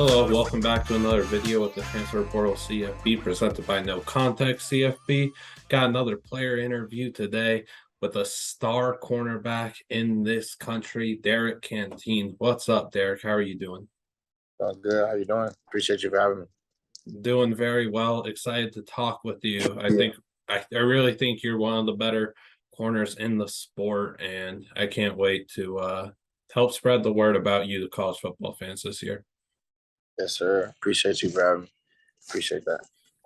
Hello, welcome back to another video with the Transfer Portal CFB presented by NoContextCFB. Got another player interview today with a star cornerback in this country, Derrick Canteen. What's up, Derrick? How are you doing? Good. How you doing? Appreciate you for having me. Doing very well. Excited to talk with you. I really think you're one of the better corners in the sport, and I can't wait to help spread the word about you to college football fans this year. Yes, sir. Appreciate you for having me. Appreciate that.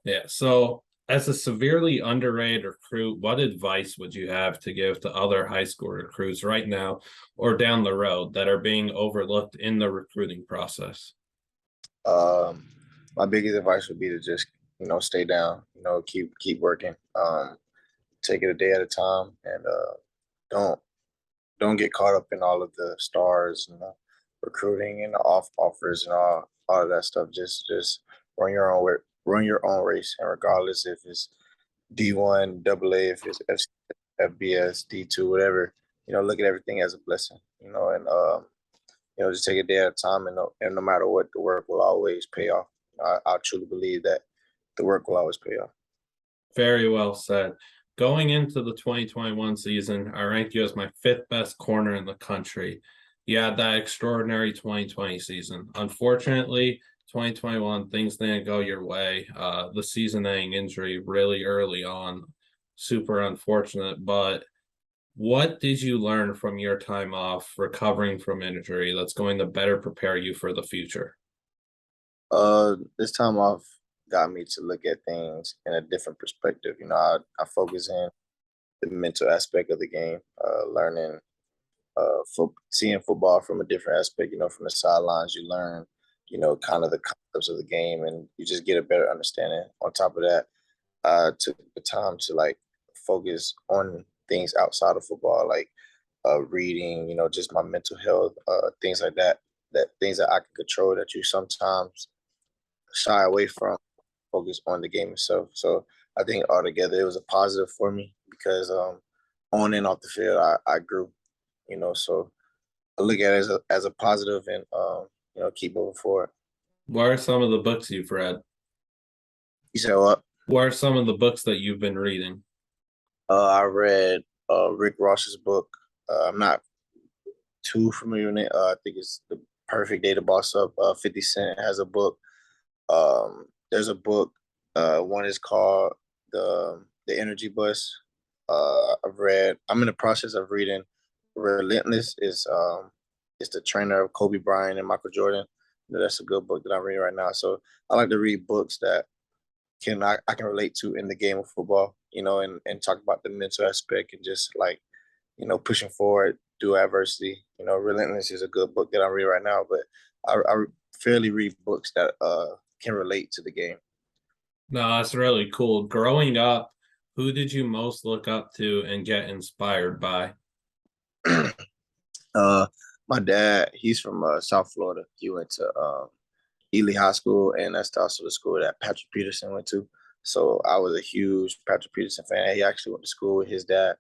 Yeah. So, as a severely underrated recruit, what advice would you have to give to other high school recruits right now or down the road that are being overlooked in the recruiting process? Um, my biggest advice would be to just stay down. Keep working. Take it a day at a time, and don't get caught up in all of the stars and the recruiting and the offers and all of that stuff. Just run your own work, run your own race, and regardless if it's D1, AA, if it's FBS, D2, whatever, look at everything as a blessing. And just take a day at a time, and no matter what, the work will always pay off. I truly believe that the work will always pay off. Very well said. Going into the 2021 season, I ranked you as my fifth best corner in the country. You had that extraordinary 2020 season. Unfortunately, 2021, things didn't go your way. The season-ending injury really early on, super unfortunate. But what did you learn from your time off recovering from injury that's going to better prepare you for the future? This time off got me to look at things in a different perspective. I focus in the mental aspect of the game, learning, seeing football from a different aspect. From the sidelines, you learn, kind of the concepts of the game, and you just get a better understanding. On top of that, I took the time to focus on things outside of football, like reading, just my mental health, things like that. That things that I can control that you sometimes shy away from, focus on the game itself. So I think altogether it was a positive for me because on and off the field I grew, so I look at it as a positive and keep moving forward. What are some of the books you've read? You said what? What are some of the books that you've been reading? I read Rick Ross's book. I'm not too familiar with it. I think it's The Perfect Day to Boss Up. 50 Cent has a book. There's a book. One is called the Energy Bus. I'm in the process of reading Relentless. It's the trainer of Kobe Bryant and Michael Jordan. That's a good book that I'm reading right now. So I like to read books that I can relate to in the game of football, and talk about the mental aspect and just pushing forward through adversity. Relentless is a good book that I'm reading right now, but I fairly read books that can relate to the game. No, that's really cool. Growing up, who did you most look up to and get inspired by? My dad, he's from South Florida. He went to Ely High School, and that's also the school that Patrick Peterson went to. So I was a huge Patrick Peterson fan. He actually went to school with his dad.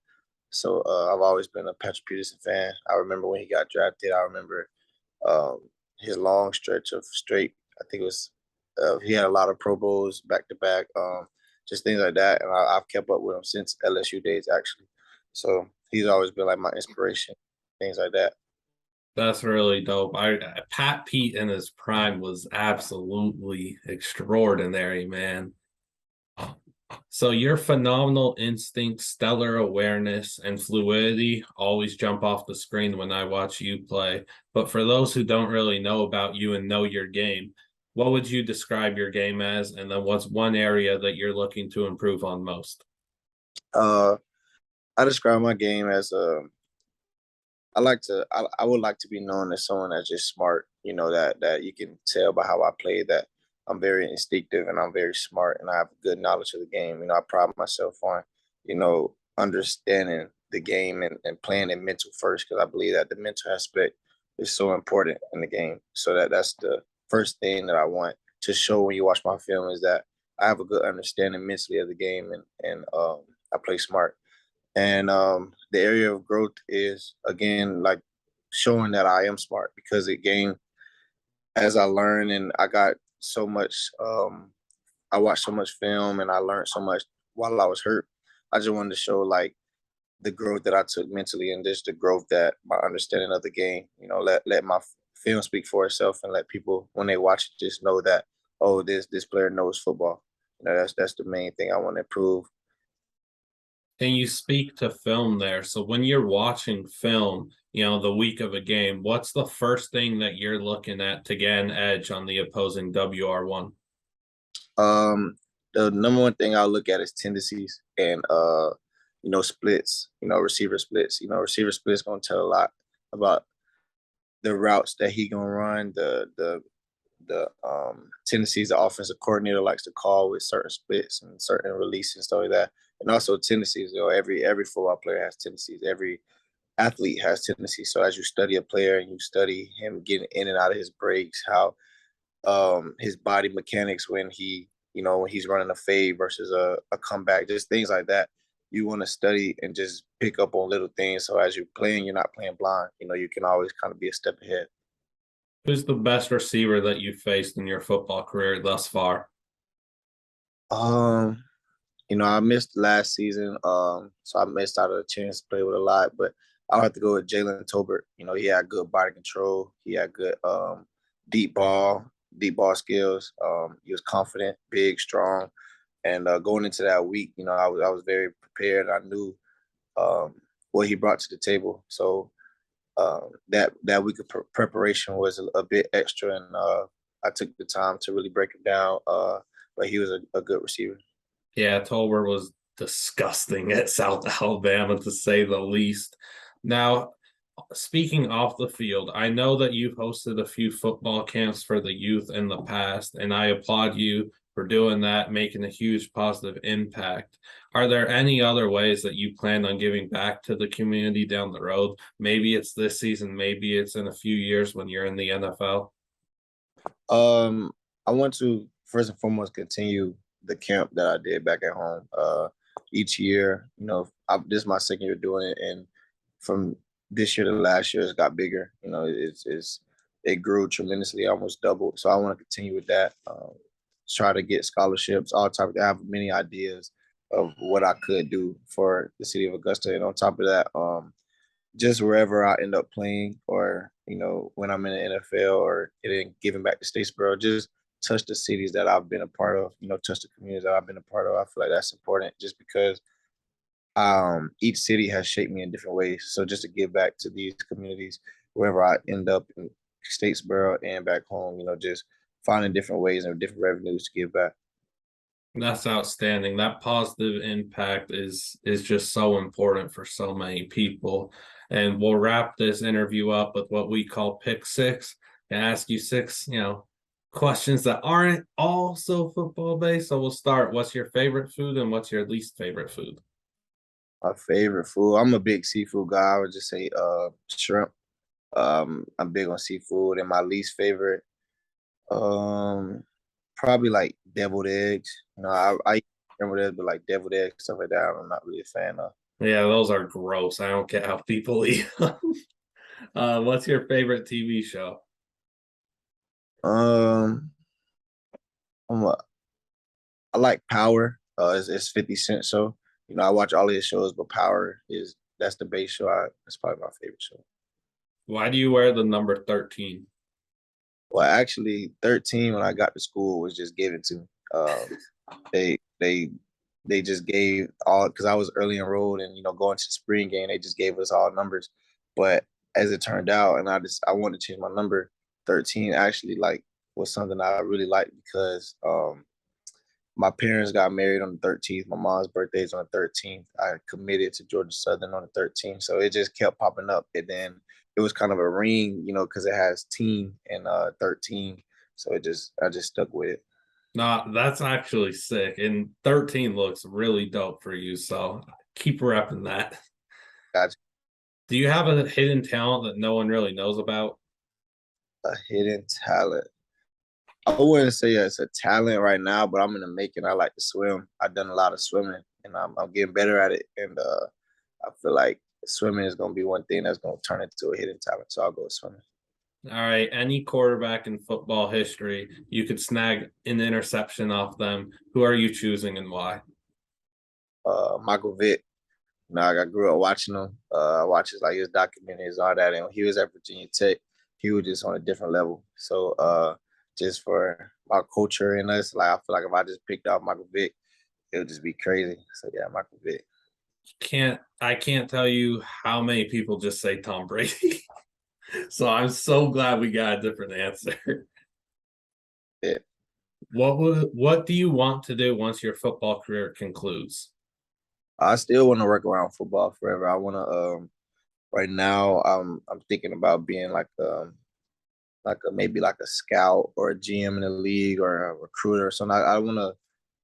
So I've always been a Patrick Peterson fan. I remember when he got drafted. I remember um, his long stretch of straight. I think it was he had a lot of Pro Bowls back to back, just things like that. And I've kept up with him since LSU days, actually. So he's always been like my inspiration, things like that. That's really dope. Pat Pete in his prime was absolutely extraordinary, man. So your phenomenal instinct, stellar awareness, and fluidity always jump off the screen when I watch you play. But for those who don't really know about you and know your game, what would you describe your game as? And then what's one area that you're looking to improve on most? Uh, I describe my game as I would like to be known as someone that's just smart, that you can tell by how I play that I'm very instinctive and I'm very smart and I have good knowledge of the game. I pride myself on, understanding the game and playing it mental first, because I believe that the mental aspect is so important in the game. So that's the first thing that I want to show when you watch my film, is that I have a good understanding mentally of the game, and I play smart. And the area of growth is, again, like showing that I am smart, because as I learned and I got so much, I watched so much film and I learned so much while I was hurt. I just wanted to show like the growth that I took mentally and just the growth that my understanding of the game. Let my film speak for itself and let people when they watch it just know that, oh, this player knows football. That's the main thing I want to prove. And you speak to film there. So when you're watching film, the week of a game, what's the first thing that you're looking at to get an edge on the opposing WR1? Um, the number one thing I'll look at is tendencies and splits. Receiver splits. Receiver splits gonna tell a lot about the routes that he gonna run, the tendencies the offensive coordinator likes to call with certain splits and certain releases and stuff like that. And also tendencies. Every football player has tendencies. Every athlete has tendencies. So as you study a player and you study him getting in and out of his breaks, how his body mechanics when when he's running a fade versus a comeback, just things like that. You want to study and just pick up on little things. So as you're playing, you're not playing blind. You can always kind of be a step ahead. Who's the best receiver that you've faced in your football career thus far? Um, I missed last season, so I missed out on a chance to play with a lot. But I'll have to go with Jalen Tolbert. He had good body control. He had good deep ball, deep ball skills. He was confident, big, strong, and going into that week, I was very prepared. I knew what he brought to the table. So that week of preparation was a bit extra, and I took the time to really break him down. But he was a good receiver. Yeah, Tolbert was disgusting at South Alabama, to say the least. Now, speaking off the field, I know that you've hosted a few football camps for the youth in the past, and I applaud you for doing that, making a huge positive impact. Are there any other ways that you plan on giving back to the community down the road? Maybe it's this season, maybe it's in a few years when you're in the NFL. I want to first and foremost continue the camp that I did back at home. Each year, this is my second year doing it, and from this year to last year, it's got bigger. It grew tremendously, almost doubled. So I want to continue with that. Try to get scholarships, all type. I have many ideas of what I could do for the city of Augusta, and on top of that, just wherever I end up playing, or when I'm in the NFL or giving back to Statesboro, just touch the cities that I've been a part of. Touch the communities that I've been a part of. I feel like that's important, just because each city has shaped me in different ways. So just to give back to these communities, wherever I end up in Statesboro and back home, just finding different ways and different revenues to give back. That's outstanding. That positive impact is just so important for so many people. And we'll wrap this interview up with what we call pick six and ask you six, questions that aren't also football based. So we'll start. What's your favorite food and what's your least favorite food? My favorite food. I'm a big seafood guy. I would just say shrimp. I'm big on seafood, and my least favorite, um, probably like deviled eggs. I eat scrambled eggs, but like deviled eggs stuff like that, I'm not really a fan of. Yeah, those are gross. I don't get how people eat them. What's your favorite TV show? Um, I'm a, I like Power. It's 50 Cent show. I watch all of his shows, but Power is that's the base show. That's probably my favorite show. Why do you wear the number 13? Well, actually, 13 when I got to school was just given to me. They they they just gave all because I was early enrolled and going to the spring game. They just gave us all numbers, but as it turned out, and I wanted to change my number. 13 actually like was something I really liked because my parents got married on the 13th. My mom's birthday is on the 13th. I committed to Georgia Southern on the 13th. So it just kept popping up. And then it was kind of a ring, because it has teen and 13. So I just stuck with it. Nah, that's actually sick. And 13 looks really dope for you. So keep repping that. Got Do you have a hidden talent that no one really knows about? a hidden talent. I wouldn't say it's a talent right now, but I'm in the making. I like to swim. I've done a lot of swimming, and I'm getting better at it. And I feel like swimming is going to be one thing that's going to turn into a hidden talent. So I'll go swimming. All right. Any quarterback in football history, you could snag an interception off them. Who are you choosing and why? Michael Vick. You know, I grew up watching him. I watched his documentaries, all that, and when he was at Virginia Tech, he was just on a different level. So just for my culture and us, like I feel like if I just picked out Michael Vick, it would just be crazy. So yeah, Michael Vick. I can't tell you how many people just say Tom Brady. So I'm so glad we got a different answer. Yeah. What do you want to do once your football career concludes? I still want to work around football forever. I want to right now I'm thinking about being like a maybe like a scout or a GM in the league or a recruiter or something. I want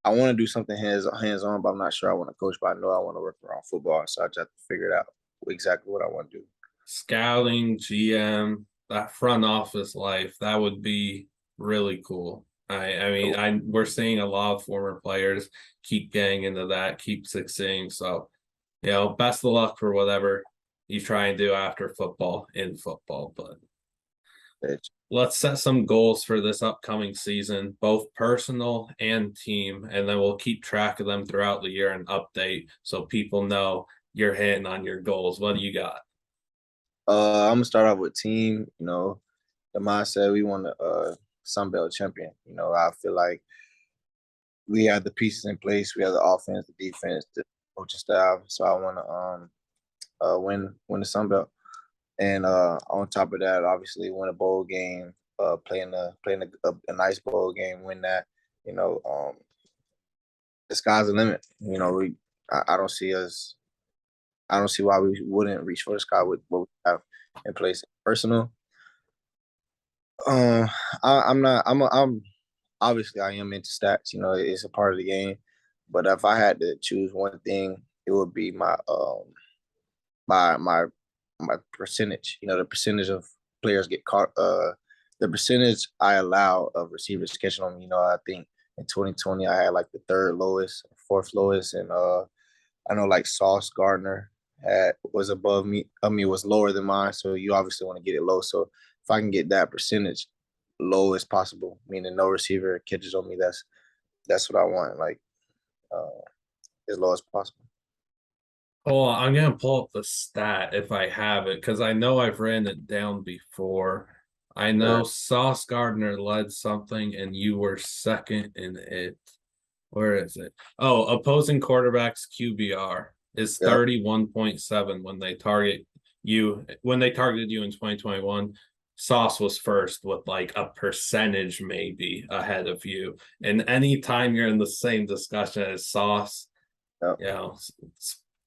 to do something hands on, but I'm not sure I want to coach. But I know I want to work around football, so I just have to figure it out exactly what I want to do. Scouting, GM, that front office life, that would be really cool. I mean, we're seeing a lot of former players keep getting into that, keep succeeding. So, best of luck for whatever you try and do after football in football. But let's set some goals for this upcoming season, both personal and team, and then we'll keep track of them throughout the year and update so people know you're hitting on your goals. What do you got? I'm gonna start off with team. You know, the mindset we want to Sun Belt champion. You know, I feel like we have the pieces in place. We have the offense, the defense, the coaching staff. So I want to win the Sun Belt. And on top of that, obviously win a bowl game, playing a nice bowl game, win that. You know, the sky's the limit. You know, I don't see us. I don't see why we wouldn't reach for the sky with what we have in place. Personal, I'm not. I'm obviously I am into stats. You know, it's a part of the game. But if I had to choose one thing, it would be my my percentage. You know, the percentage of players get caught. The percentage I allow of receivers catching on me. You know, I think in 2020 I had like the third lowest, fourth lowest, and I know like Sauce Gardner was above me. I mean, was lower than mine. So you obviously want to get it low. So if I can get that percentage low as possible, meaning no receiver catches on me, that's what I want. Like as low as possible. Oh, I'm gonna pull up the stat if I have it because I know I've ran it down before. I know Sure. Sauce Gardner led something and you were second in it. Where is it? Oh, opposing quarterbacks QBR is Yep. 31.7 when they targeted you in 2021. Sauce was first with like a percentage maybe ahead of you. And anytime you're in the same discussion as Sauce, Yep.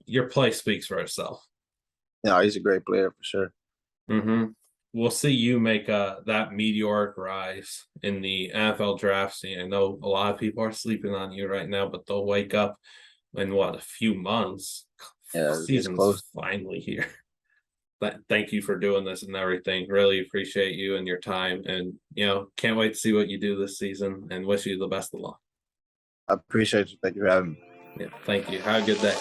your play speaks for itself. Yeah, he's a great player for sure. Mm-hmm. We'll see you make that meteoric rise in the NFL draft scene. I know a lot of people are sleeping on you right now, but they'll wake up in a few months. Yeah, it's Season's close. finally here. But thank you for doing this and everything. Really appreciate you and your time. And can't wait to see what you do this season and wish you the best of luck. I appreciate you. Thank you for having me. Yeah, thank you. Have a good day.